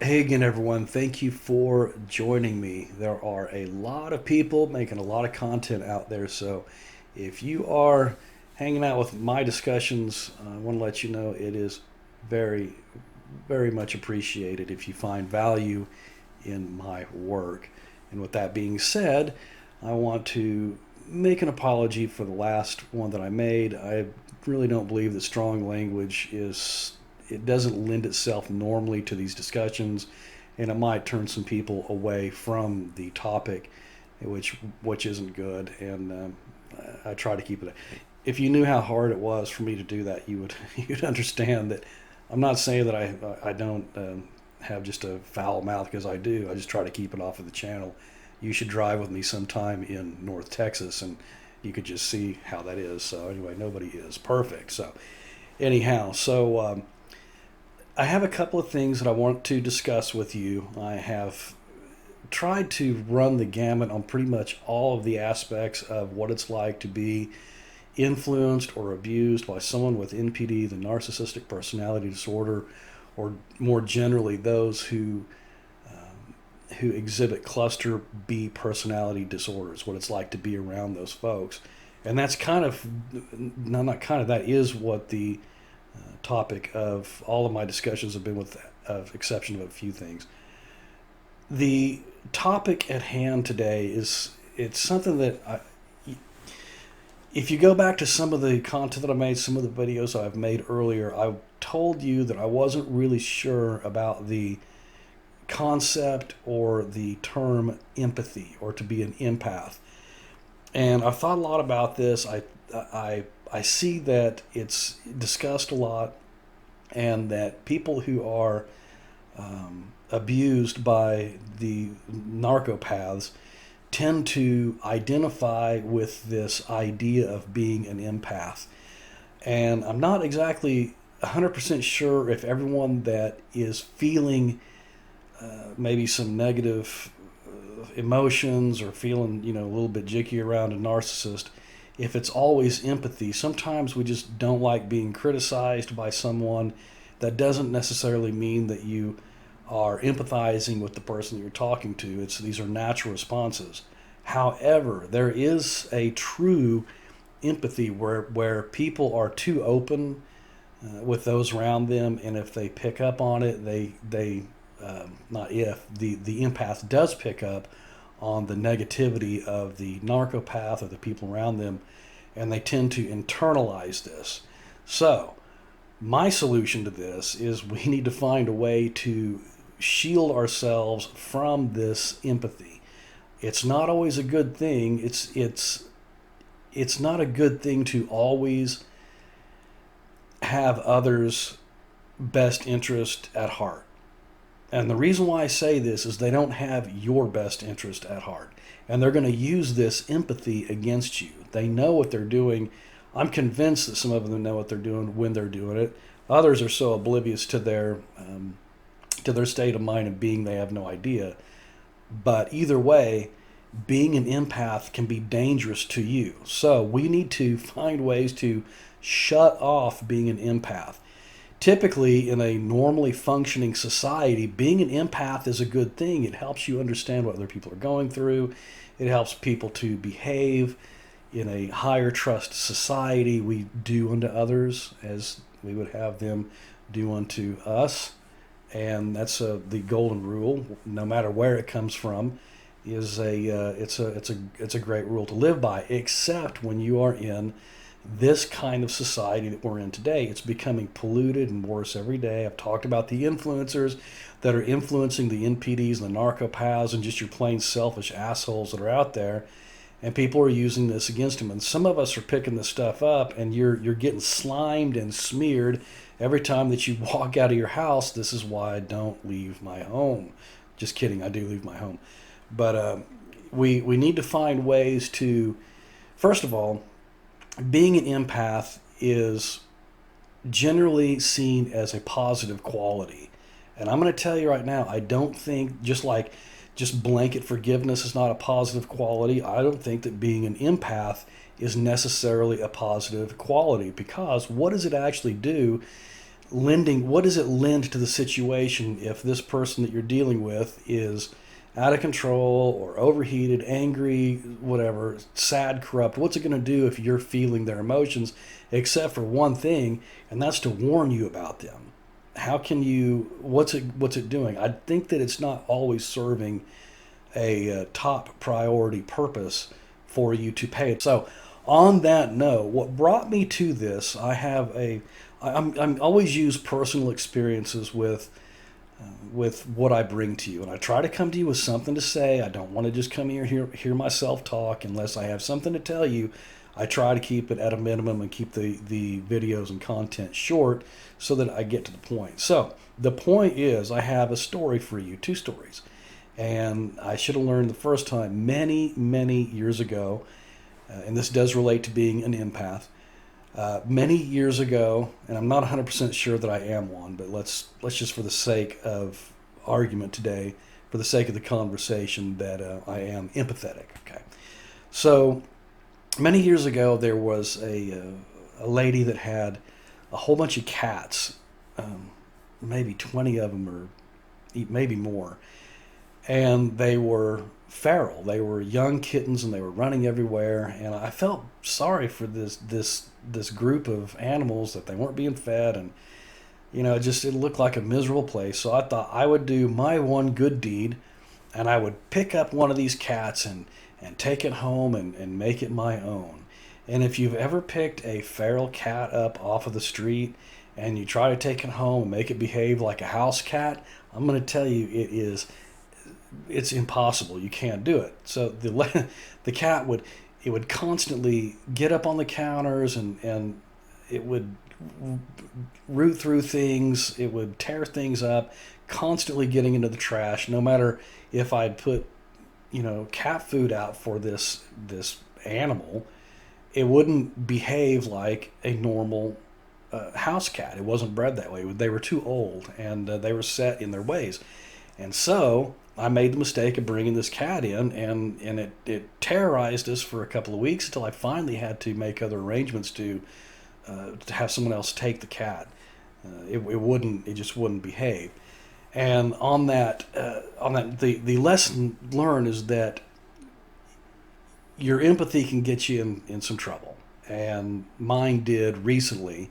Hey again, everyone. Thank you for joining me. There are a lot of people making a lot of content out there. So if you are hanging out with my discussions, I want to let you know it is very, very much appreciated if you find value in my work. And with that being said, I want to make an apology for the last one that I made. I really don't believe that strong language is it doesn't lend itself normally to these discussions, and it might turn some people away from the topic, which isn't good. And I try to keep it. If you knew how hard it was for me to do that, you would you'd understand that. I'm not saying that I don't have just a foul mouth, because I do. I just try to keep it off of the channel. You should drive with me sometime in North Texas, and you could just see how that is. So anyway, nobody is perfect. So anyhow, I have a couple of things that I want to discuss with you. I have tried to run the gamut on pretty much all of the aspects of what it's like to be influenced or abused by someone with NPD, the narcissistic personality disorder, or more generally those who exhibit cluster B personality disorders, what it's like to be around those folks. And that's kind of, no, not kind of, that is what the topic of all of my discussions have been, with the exception of a few things. The topic at hand today it's something that if you go back to some of the content that I made, some of the videos I've made earlier, I told you that I wasn't really sure about the concept or the term empathy, or to be an empath. And I've thought a lot about this. I see that it's discussed a lot, and that people who are abused by the narcopaths tend to identify with this idea of being an empath. And I'm not exactly 100% sure if everyone that is feeling maybe some negative emotions, or feeling a little bit jicky around a narcissist, if it's always empathy. Sometimes we just don't like being criticized by someone. That doesn't necessarily mean that you are empathizing with the person that you're talking to. These are natural responses. However, there is a true empathy where people are too open with those around them, and if they pick up on it, they not if the empath does pick up on the negativity of the narcopath or the people around them, and they tend to internalize this. So my solution to this is we need to find a way to shield ourselves from this empathy. It's not always a good thing. It's not a good thing to always have others' best interest at heart. And the reason why I say this is they don't have your best interest at heart. And they're going to use this empathy against you. They know what they're doing. I'm convinced that some of them know what they're doing when they're doing it. Others are so oblivious to their state of mind and being, they have no idea. But either way, being an empath can be dangerous to you. So we need to find ways to shut off being an empath. Typically, in a normally functioning society, being an empath is a good thing. It helps you understand what other people are going through. It helps people to behave in a higher trust society. We do unto others as we would have them do unto us. And that's the golden rule, no matter where it comes from. It's a great rule to live by, except when you are in this kind of society that we're in today. It's becoming polluted and worse every day. I've talked about the influencers that are influencing the NPDs and the narcopaths, and just your plain selfish assholes that are out there, and people are using this against them. And some of us are picking this stuff up, and you're getting slimed and smeared every time that you walk out of your house. This is why I don't leave my home. Just kidding, I do leave my home. But we need to find ways to, first of all, being an empath is generally seen as a positive quality. And I'm going to tell you right now, I don't think just blanket forgiveness is not a positive quality. I don't think that being an empath is necessarily a positive quality, because what does it actually do? what does it lend to the situation if this person that you're dealing with is out of control or overheated, angry, whatever, sad, corrupt? What's it going to do if you're feeling their emotions, except for one thing, and that's to warn you about them? How can you, what's it doing? I think that it's not always serving a top priority purpose for you to pay. So, on that note, what brought me to this, I'm always use personal experiences with what I bring to you, and I try to come to you with something to say. I don't want to just come here hear myself talk unless I have something to tell you. I try to keep it at a minimum and keep the videos and content short so that I get to the point. So the point is, I have a story for you, two stories. And I should have learned the first time many, many years ago, and this does relate to being an empath. Many years ago, and I'm not 100% sure that I am one, but let's just, for the sake of argument today, for the sake of the conversation, that I am empathetic. Okay, so many years ago, there was a lady that had a whole bunch of cats, maybe 20 of them or maybe more, and they were feral. They were young kittens, and they were running everywhere. And I felt sorry for this group of animals, that they weren't being fed, and it looked like a miserable place. So I thought I would do my one good deed, and I would pick up one of these cats and take it home and make it my own. And if you've ever picked a feral cat up off of the street and you try to take it home and make it behave like a house cat, I'm going to tell you it's impossible. You can't do it. So the cat would constantly get up on the counters, and it would root through things. It would tear things up, constantly getting into the trash. No matter if I'd put cat food out for this animal, it wouldn't behave like a normal house cat. It wasn't bred that way. They were too old, and they were set in their ways. And so I made the mistake of bringing this cat in, and it terrorized us for a couple of weeks until I finally had to make other arrangements to have someone else take the cat. It just wouldn't behave. And on that, the lesson learned is that your empathy can get you in some trouble, and mine did recently.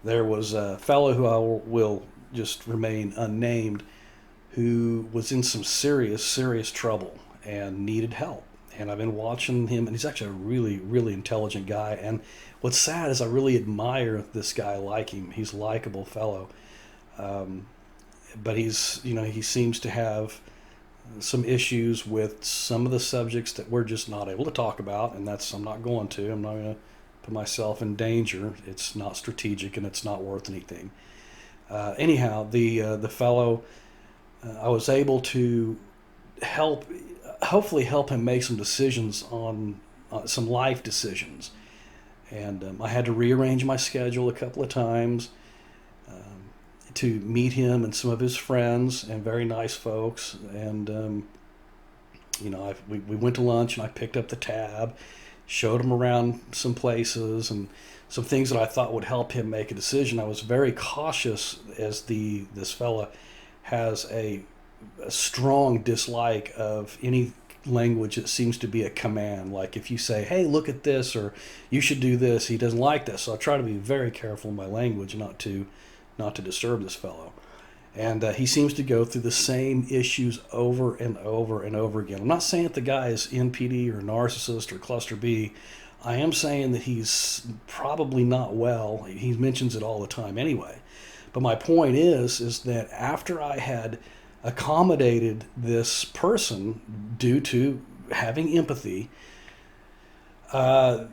There was a fellow who I will just remain unnamed, who was in some serious trouble and needed help. And I've been watching him, and he's actually a really, really intelligent guy. And what's sad is I really admire this guy, like him. He's a likable fellow. But he seems to have some issues with some of the subjects that we're just not able to talk about. And I'm not going to. I'm not going to put myself in danger. It's not strategic, and it's not worth anything. Anyhow, the fellow, I was able to hopefully help him make some decisions on some life decisions. And I had to rearrange my schedule a couple of times to meet him and some of his friends, and very nice folks. And, we went to lunch, and I picked up the tab, showed him around some places and some things that I thought would help him make a decision. I was very cautious, as this fella has a strong dislike of any language that seems to be a command. Like if you say, hey, look at this, or you should do this, he doesn't like this. So I try to be very careful in my language, not to disturb this fellow. And he seems to go through the same issues over and over and over again. I'm not saying that the guy is NPD or narcissist or cluster B. I am saying that he's probably not well. He mentions it all the time anyway. But my point is that after I had accommodated this person due to having empathy,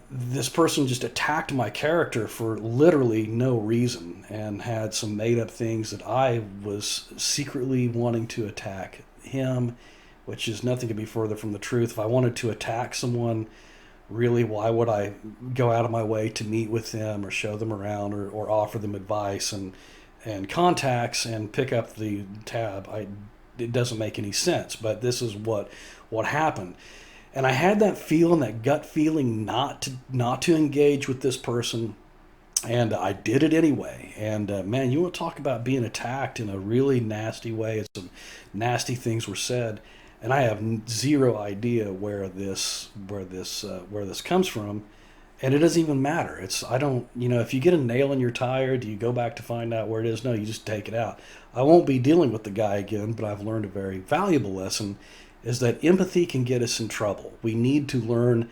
this person just attacked my character for literally no reason, and had some made-up things that I was secretly wanting to attack him, which is nothing could be further from the truth. If I wanted to attack someone, really, why would I go out of my way to meet with them or show them around or offer them advice and contacts and pick up the tab? It doesn't make any sense, but this is what happened. And I had that feeling, that gut feeling, not to engage with this person. And I did it anyway. And man, you want to talk about being attacked in a really nasty way? Some nasty things were said, and I have zero idea where this comes from, and it doesn't even matter. It's I don't if you get a nail in your tire, do you go back to find out where it is? No, you just take it out. I won't be dealing with the guy again, but I've learned a very valuable lesson: is that empathy can get us in trouble. We need to learn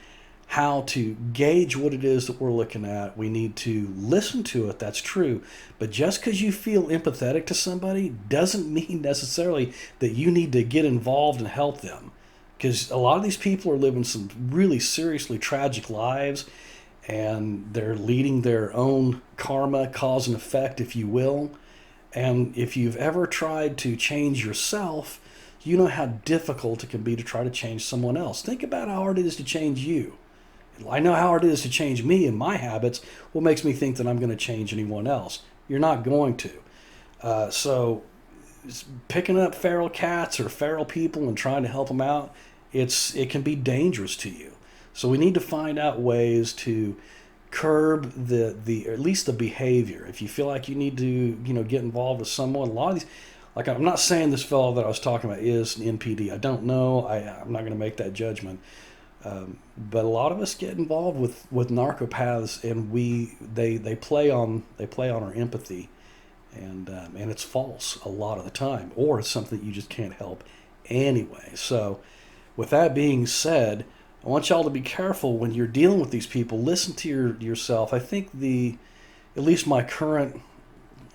how to gauge what it is that we're looking at. We need to listen to it, that's true. But just because you feel empathetic to somebody doesn't mean necessarily that you need to get involved and help them. Because a lot of these people are living some really seriously tragic lives, and they're leading their own karma, cause and effect, if you will. And if you've ever tried to change yourself, you know how difficult it can be to try to change someone else. Think about how hard it is to change you. I know how hard it is to change me and my habits. What makes me think that I'm going to change anyone else? You're not going to. So picking up feral cats or feral people and trying to help them out, it can be dangerous to you. So we need to find out ways to curb the or at least the behavior. If you feel like you need to get involved with someone, a lot of these, like, I'm not saying this fellow that I was talking about is an NPD. I don't know. I'm not going to make that judgment. But a lot of us get involved with narcopaths, and they play on our empathy, and it's false a lot of the time, or it's something that you just can't help anyway. So, with that being said, I want y'all to be careful when you're dealing with these people. Listen to yourself. I think at least my current,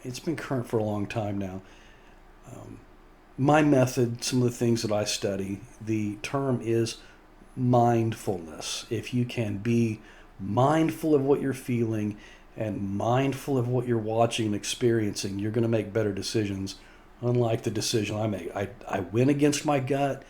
it's been current for a long time now. My method, some of the things that I study, the term is mindfulness. If you can be mindful of what you're feeling and mindful of what you're watching and experiencing, you're going to make better decisions. Unlike the decision I made, I went against my gut.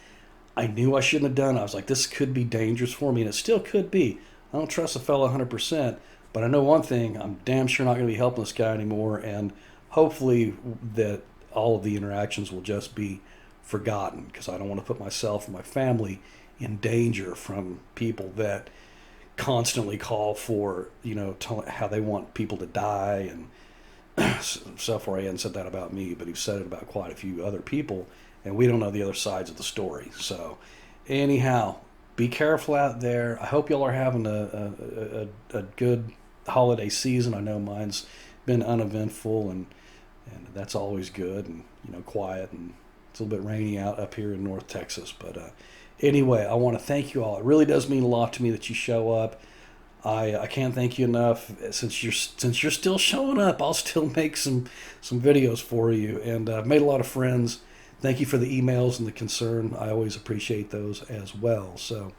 I knew I shouldn't have done it. I was like, this could be dangerous for me, and it still could be. I don't trust a fellow 100%, but I know one thing: I'm damn sure not going to be helping this guy anymore, and hopefully that all of the interactions will just be forgotten, because I don't want to put myself and my family in danger from people that constantly call for, how they want people to die. And so far, he hadn't said that about me, but he's said it about quite a few other people, and we don't know the other sides of the story. So anyhow, be careful out there. I hope y'all are having a good holiday season. I know mine's been uneventful, and that's always good, and quiet, and it's a little bit rainy out up here in North Texas. But anyway, I want to thank you all. It really does mean a lot to me that you show up. I can't thank you enough. Since you're still showing up, I'll still make some videos for you. And I've made a lot of friends. Thank you for the emails and the concern. I always appreciate those as well. So,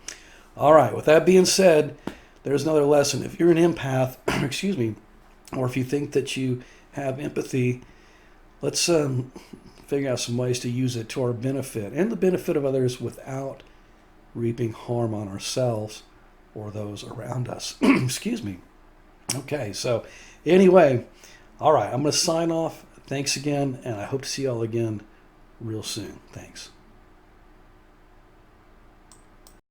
all right. With that being said, there's another lesson. If you're an empath, excuse me, or if you think that you have empathy, let's figure out some ways to use it to our benefit and the benefit of others without reaping harm on ourselves or those around us. Excuse me. Okay, so anyway, all right, I'm going to sign off. Thanks again, and I hope to see you all again real soon. Thanks.